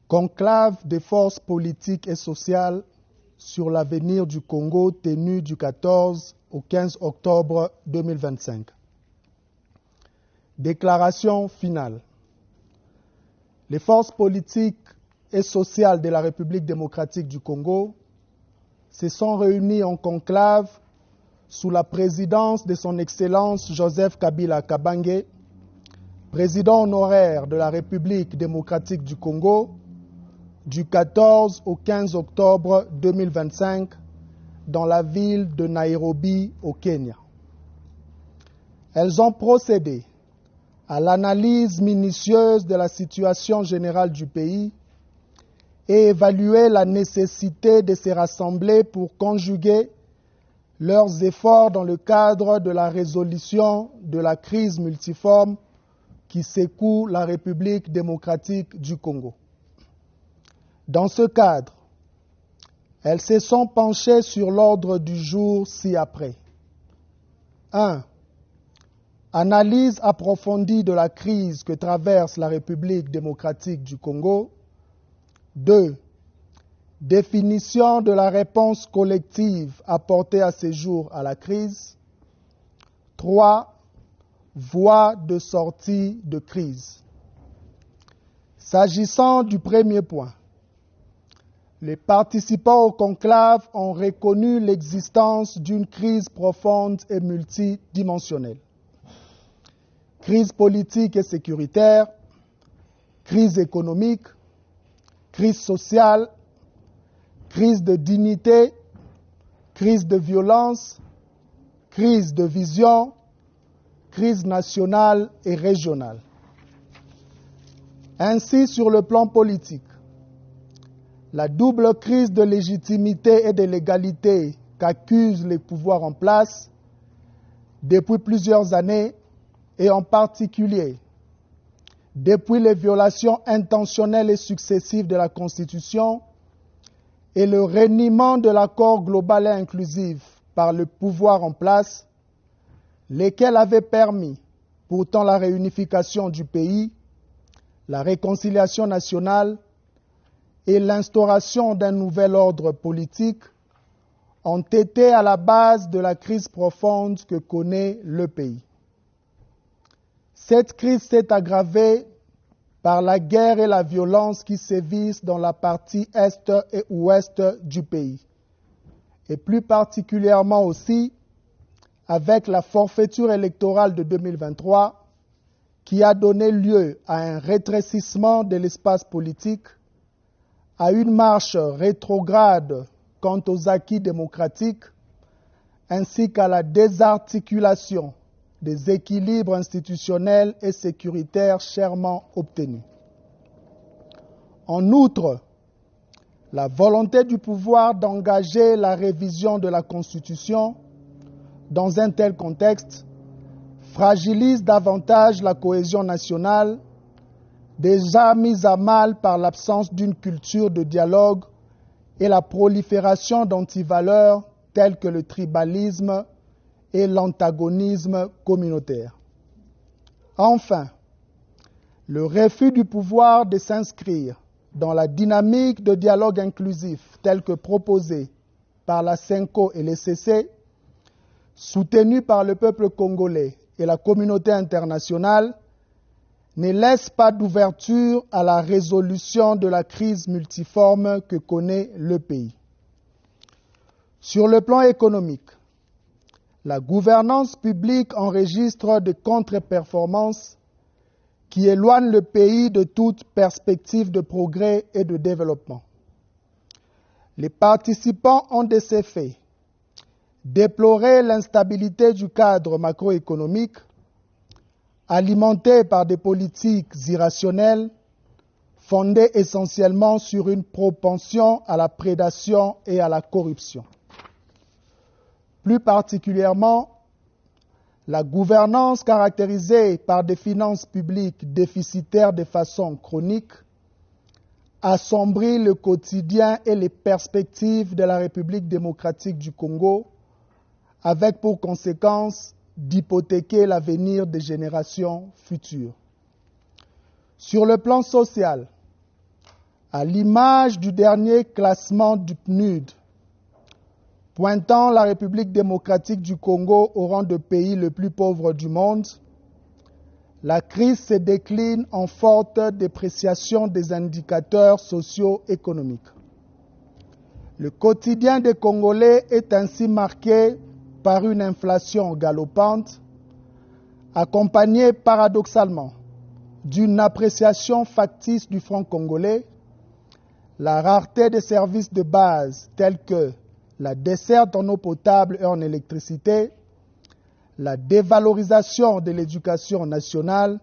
Conclave des forces politiques et sociales sur l'avenir du Congo tenu du 14 au 15 octobre 2025. Déclaration finale. Les forces politiques et sociales de la République démocratique du Congo se sont réunies en conclave sous la présidence de son Excellence Joseph Kabila Kabange, président honoraire de la République démocratique du Congo, du 14 au 15 octobre 2025 dans la ville de Nairobi au Kenya. Elles ont procédé à l'analyse minutieuse de la situation générale du pays et évalué la nécessité de se rassembler pour conjuguer leurs efforts dans le cadre de la résolution de la crise multiforme qui secoue la République démocratique du Congo. Dans ce cadre, elles se sont penchées sur l'ordre du jour ci-après. 1. Analyse approfondie de la crise que traverse la République démocratique du Congo. 2. Définition de la réponse collective apportée à ce jour à la crise. 3. Voie de sortie de crise. S'agissant du premier point, les participants au conclave ont reconnu l'existence d'une crise profonde et multidimensionnelle. Crise politique et sécuritaire, crise économique, crise sociale, crise de dignité, crise de violence, crise de vision, crise nationale et régionale. Ainsi, sur le plan politique, la double crise de légitimité et de légalité qu'accusent les pouvoirs en place depuis plusieurs années et en particulier depuis les violations intentionnelles et successives de la Constitution et le reniement de l'accord global et inclusif par le pouvoir en place, lesquels avaient permis pourtant la réunification du pays, la réconciliation nationale et l'instauration d'un nouvel ordre politique, ont été à la base de la crise profonde que connaît le pays. Cette crise s'est aggravée par la guerre et la violence qui sévissent dans la partie est et ouest du pays, et plus particulièrement aussi avec la forfaiture électorale de 2023 qui a donné lieu à un rétrécissement de l'espace politique, à une marche rétrograde quant aux acquis démocratiques, ainsi qu'à la désarticulation des équilibres institutionnels et sécuritaires chèrement obtenus. En outre, la volonté du pouvoir d'engager la révision de la Constitution dans un tel contexte fragilise davantage la cohésion nationale, déjà mise à mal par l'absence d'une culture de dialogue et la prolifération d'antivaleurs telles que le tribalisme et l'antagonisme communautaire. Enfin, le refus du pouvoir de s'inscrire dans la dynamique de dialogue inclusif telle que proposée par la CENCO et l'ECC, soutenue par le peuple congolais et la communauté internationale, ne laisse pas d'ouverture à la résolution de la crise multiforme que connaît le pays. Sur le plan économique, la gouvernance publique enregistre des contre-performances qui éloignent le pays de toute perspective de progrès et de développement. Les participants ont de ces faits déploré l'instabilité du cadre macroéconomique alimenté par des politiques irrationnelles fondées essentiellement sur une propension à la prédation et à la corruption. Plus particulièrement, la gouvernance caractérisée par des finances publiques déficitaires de façon chronique assombrit le quotidien et les perspectives de la République démocratique du Congo, avec pour conséquence d'hypothéquer l'avenir des générations futures. Sur le plan social, À l'image du dernier classement du PNUD, pointant la République démocratique du Congo au rang de pays le plus pauvre du monde, la crise se décline en forte dépréciation des indicateurs socio-économiques. Le quotidien des Congolais est ainsi marqué par une inflation galopante, accompagnée paradoxalement d'une appréciation factice du franc congolais, la rareté des services de base tels que la desserte en eau potable et en électricité, la dévalorisation de l'éducation nationale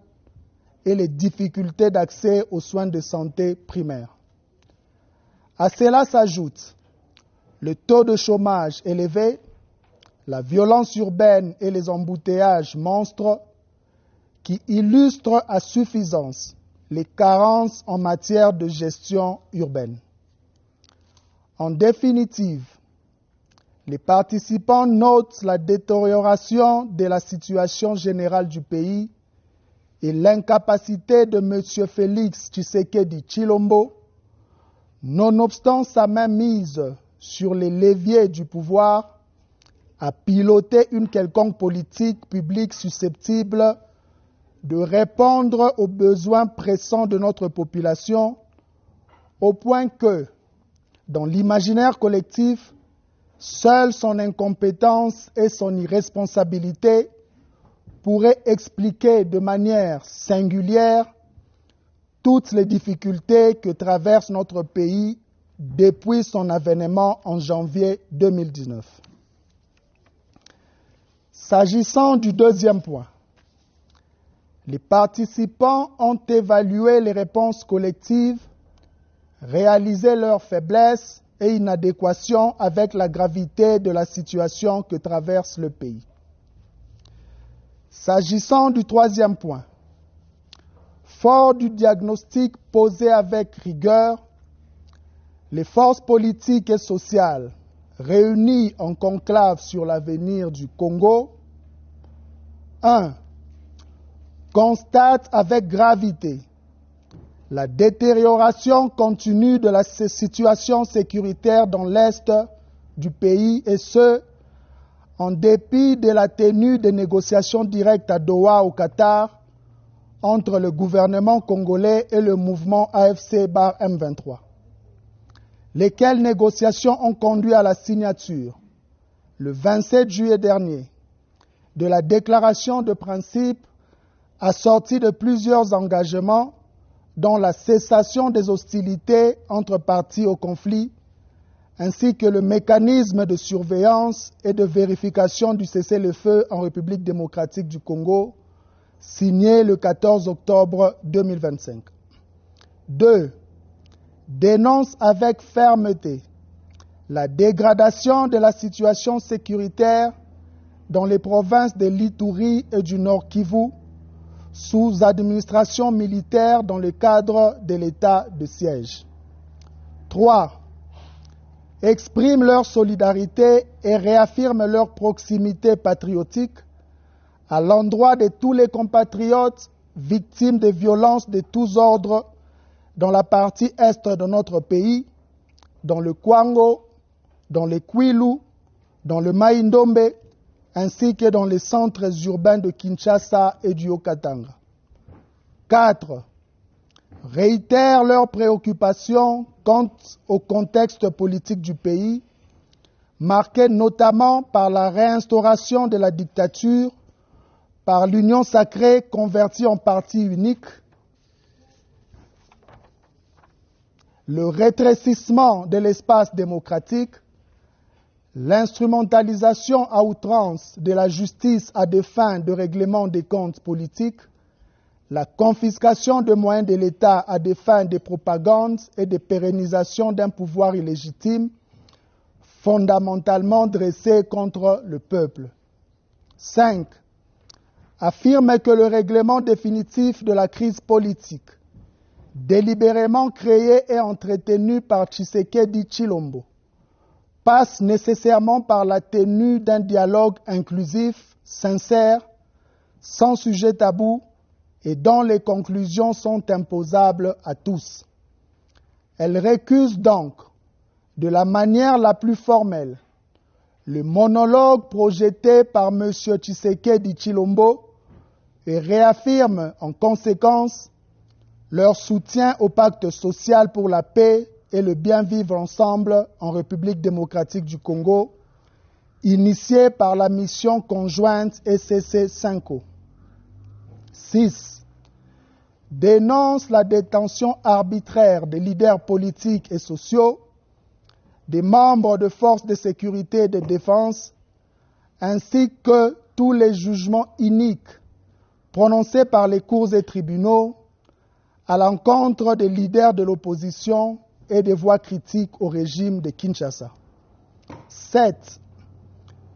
et les difficultés d'accès aux soins de santé primaires. À cela s'ajoute le taux de chômage élevé, la violence urbaine et les embouteillages monstres qui illustrent à suffisance les carences en matière de gestion urbaine. En définitive, les participants notent la détérioration de la situation générale du pays et l'incapacité de M. Félix Tshisekedi Tshilombo, nonobstant sa mainmise sur les leviers du pouvoir, à piloter une quelconque politique publique susceptible de répondre aux besoins pressants de notre population, au point que, dans l'imaginaire collectif, seule son incompétence et son irresponsabilité pourraient expliquer de manière singulière toutes les difficultés que traverse notre pays depuis son avènement en janvier 2019. S'agissant du deuxième point, les participants ont évalué les réponses collectives, réalisé leurs faiblesses et inadéquations avec la gravité de la situation que traverse le pays. S'agissant du troisième point, fort du diagnostic posé avec rigueur, les forces politiques et sociales réunies en conclave sur l'avenir du Congo, 1. Constatent avec gravité la détérioration continue de la situation sécuritaire dans l'Est du pays et ce, en dépit de la tenue des négociations directes à Doha au Qatar entre le gouvernement congolais et le mouvement AFC/M23, lesquelles négociations ont conduit à la signature, le 27 juillet dernier, de la déclaration de principe assortie de plusieurs engagements dont la cessation des hostilités entre parties au conflit, ainsi que le mécanisme de surveillance et de vérification du cessez-le-feu en République démocratique du Congo, signé le 14 octobre 2025. 2. Dénonce avec fermeté la dégradation de la situation sécuritaire dans les provinces de l'Ituri et du Nord Kivu, sous administration militaire dans le cadre de l'état de siège. 3. Expriment leur solidarité et réaffirment leur proximité patriotique à l'endroit de tous les compatriotes victimes de violences de tous ordres dans la partie est de notre pays, dans le Kwango, dans le Kwilu, dans le Mai-Ndombe, ainsi que dans les centres urbains de Kinshasa et du Haut-Katanga. 4. Réitèrent leurs préoccupations quant au contexte politique du pays, marqué notamment par la réinstauration de la dictature, par l'union sacrée convertie en parti unique, le rétrécissement de l'espace démocratique, l'instrumentalisation à outrance de la justice à des fins de règlement des comptes politiques, la confiscation de moyens de l'État à des fins de propagande et de pérennisation d'un pouvoir illégitime, fondamentalement dressé contre le peuple. 5. Affirme que le règlement définitif de la crise politique, délibérément créé et entretenu par Tshisekedi Tshilombo, passe nécessairement par la tenue d'un dialogue inclusif, sincère, sans sujet tabou et dont les conclusions sont imposables à tous. Elle récuse donc, de la manière la plus formelle, le monologue projeté par M. Tshisekedi Tshilombo et réaffirme en conséquence leur soutien au pacte social pour la paix et le bien vivre ensemble en République démocratique du Congo, initié par la mission conjointe ECC-5O. 6. Dénonce la détention arbitraire des leaders politiques et sociaux, des membres de forces de sécurité et de défense, ainsi que tous les jugements iniques prononcés par les cours et tribunaux à l'encontre des leaders de l'opposition et des voix critiques au régime de Kinshasa. 7.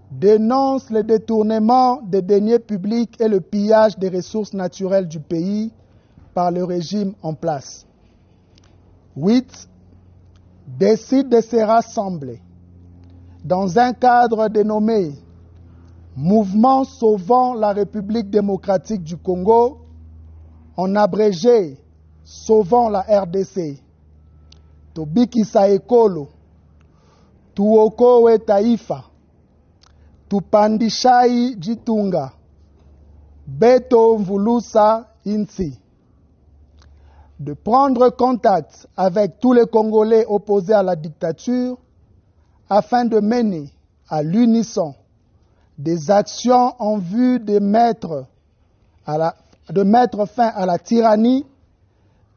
Dénonce le détournement des deniers publics et le pillage des ressources naturelles du pays par le régime en place. 8. Décide de se rassembler dans un cadre dénommé Mouvement Sauvant la République démocratique du Congo, en abrégé Sauvant la RDC, Tobikisa Ekolo, Tuokowe Taifa, Tupandishai Jitunga, Beto Mvulusa Insi, de prendre contact avec tous les Congolais opposés à la dictature afin de mener à l'unisson des actions en vue de mettre fin à la tyrannie,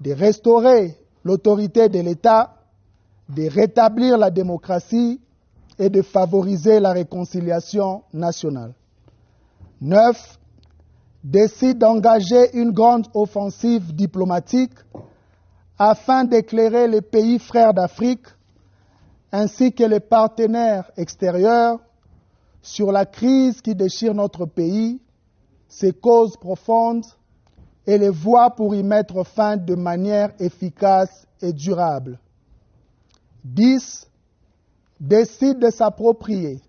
de restaurer l'autorité de l'État, de rétablir la démocratie et de favoriser la réconciliation nationale. 9. Décide d'engager une grande offensive diplomatique afin d'éclairer les pays frères d'Afrique ainsi que les partenaires extérieurs sur la crise qui déchire notre pays, ses causes profondes et les voies pour y mettre fin de manière efficace et durable. 10. Décide de s'approprier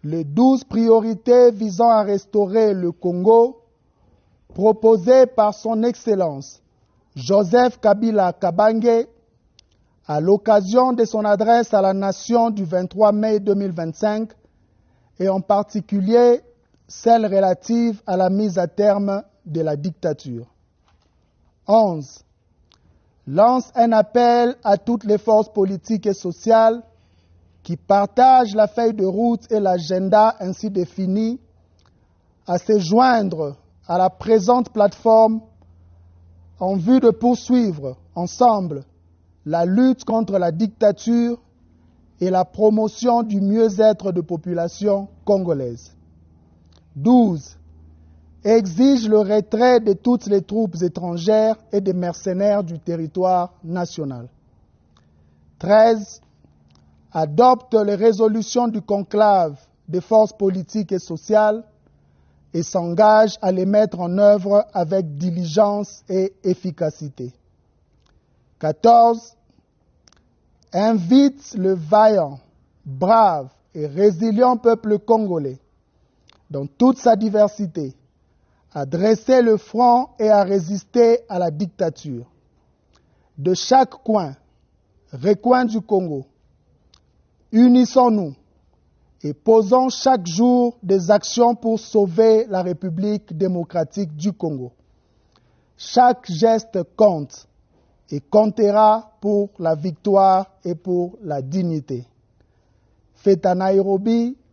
les 12 priorités visant à restaurer le Congo proposées par son Excellence Joseph Kabila Kabange à l'occasion de son adresse à la nation du 23 mai 2025 et en particulier celle relative à la mise à terme de la dictature. 11. Lance un appel à toutes les forces politiques et sociales qui partagent la feuille de route et l'agenda ainsi défini à se joindre à la présente plateforme en vue de poursuivre ensemble la lutte contre la dictature et la promotion du mieux-être de population congolaise. 12. Exige le retrait de toutes les troupes étrangères et des mercenaires du territoire national. 13. Adopte les résolutions du conclave des forces politiques et sociales et s'engage à les mettre en œuvre avec diligence et efficacité. 14. Invite le vaillant, brave et résilient peuple congolais, dans toute sa diversité, à dresser le front et à résister à la dictature. De chaque recoin du Congo, unissons-nous et posons chaque jour des actions pour sauver la République démocratique du Congo. Chaque geste compte et comptera pour la victoire et pour la dignité. Fait à Nairobi,